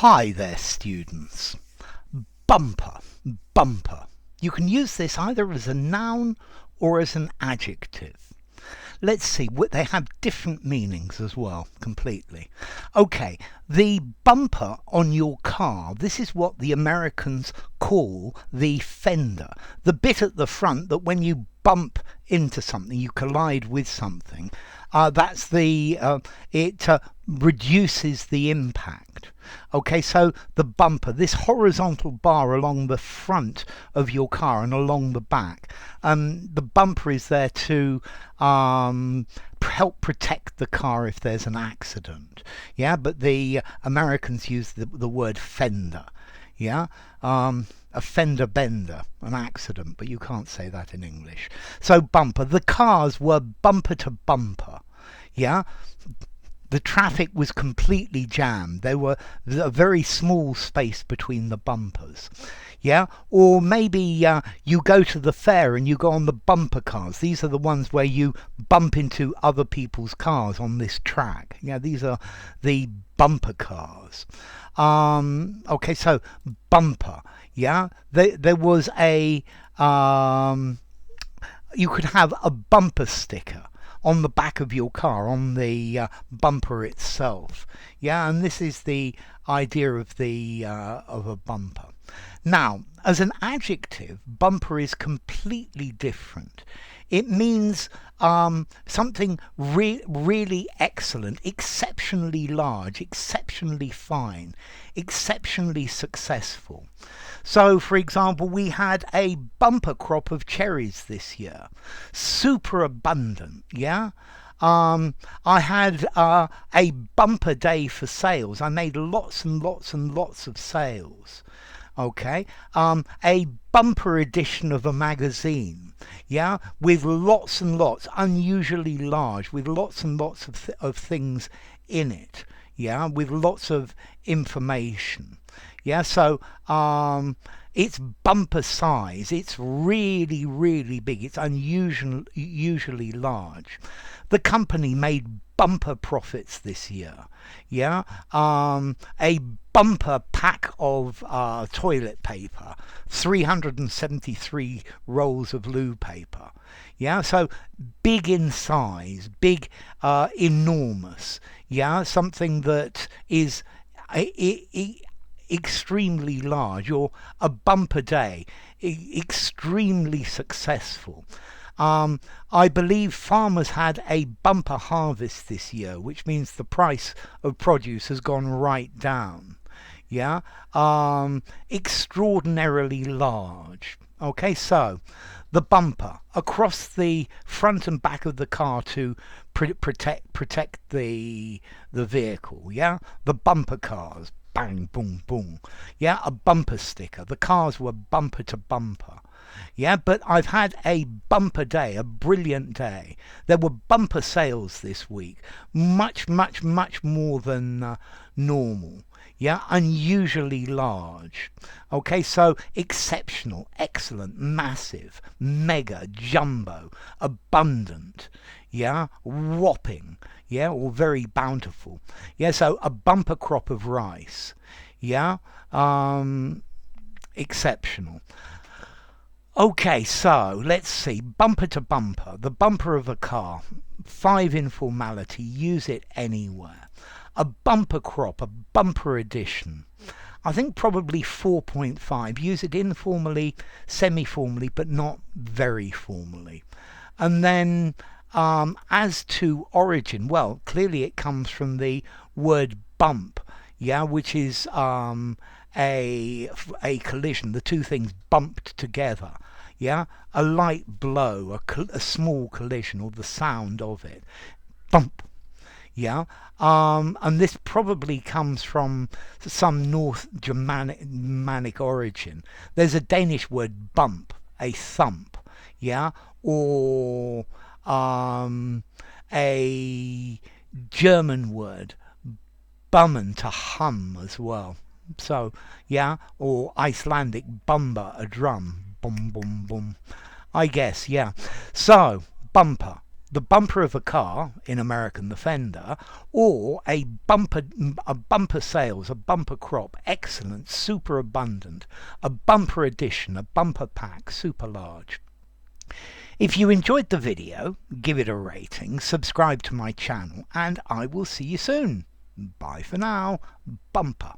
Hi there, students. Bumper, bumper. You can use this either as a noun or as an adjective. Let's see, they have different meanings as well, completely. Okay, the bumper on your car, this is what the Americans call the fender. The bit at the front that when you bump into something, you collide with something, it reduces the impact. Okay, so the bumper, this horizontal bar along the front of your car and along the back, the bumper is there to help protect the car if there's an accident. Yeah, but the Americans use the word fender. Yeah, a fender bender, an accident, but you can't say that in English. So bumper, the cars were bumper to bumper. Yeah, the traffic was completely jammed. There were a very small space between the bumpers. Yeah, or maybe you go to the fair and you go on the bumper cars. These are the ones where you bump into other people's cars on this track. Yeah, these are the bumper cars. Okay, so bumper. Yeah, there was a you could have a bumper sticker on the back of your car, on the bumper itself. Yeah, and this is the idea of a bumper. Now, as an adjective, bumper is completely different. It means something really excellent, exceptionally large, exceptionally fine, exceptionally successful. So, for example, we had a bumper crop of cherries this year, super abundant. Yeah. I had a bumper day for sales. I made lots and lots and lots of sales. Okay, a bumper edition of a magazine, yeah, with lots and lots, unusually large, with lots and lots of things in it, yeah, with lots of information. Yeah, so it's bumper size. It's really big. It's unusually large. The company made bumper profits this year. Yeah, a bumper pack of toilet paper, 373 rolls of loo paper. Yeah, so big in size, big, enormous. Yeah, something that is extremely large, or a bumper day, extremely successful. I believe farmers had a bumper harvest this year, which means the price of produce has gone right down. Yeah, extraordinarily large. Okay, so the bumper across the front and back of the car to protect the vehicle. Yeah, the bumper cars. Bang, boom, boom. Yeah, a bumper sticker. The cars were bumper to bumper. Yeah, but I've had a bumper day, a brilliant day. There were bumper sales this week, much more than normal. Yeah, unusually large. Okay, so exceptional, excellent, massive, mega, jumbo, abundant. Yeah, whopping. Yeah, or very bountiful. Yeah, so a bumper crop of rice. Yeah, exceptional. Okay, so let's see. Bumper to bumper, the bumper of a car. 5 informality, use it anywhere. A bumper crop, a bumper edition. I think probably 4.5. Use it informally, semi-formally, but not very formally. And then as to origin, well, clearly it comes from the word bump, yeah, which is a collision. The two things bumped together. Yeah, a light blow, a small collision, or the sound of it. Bump. Yeah, and this probably comes from some North Germanic origin. There's a Danish word bump, a thump. Yeah, or a German word, bummen, to hum as well. So, yeah, or Icelandic bumba, a drum, boom, boom, boom. I guess, yeah. So, bumper, the bumper of a car in American the fender, or a bumper sales, a bumper crop, excellent, super abundant, a bumper edition, a bumper pack, super large. If you enjoyed the video, give it a rating, subscribe to my channel, and I will see you soon. Bye for now. Bumper.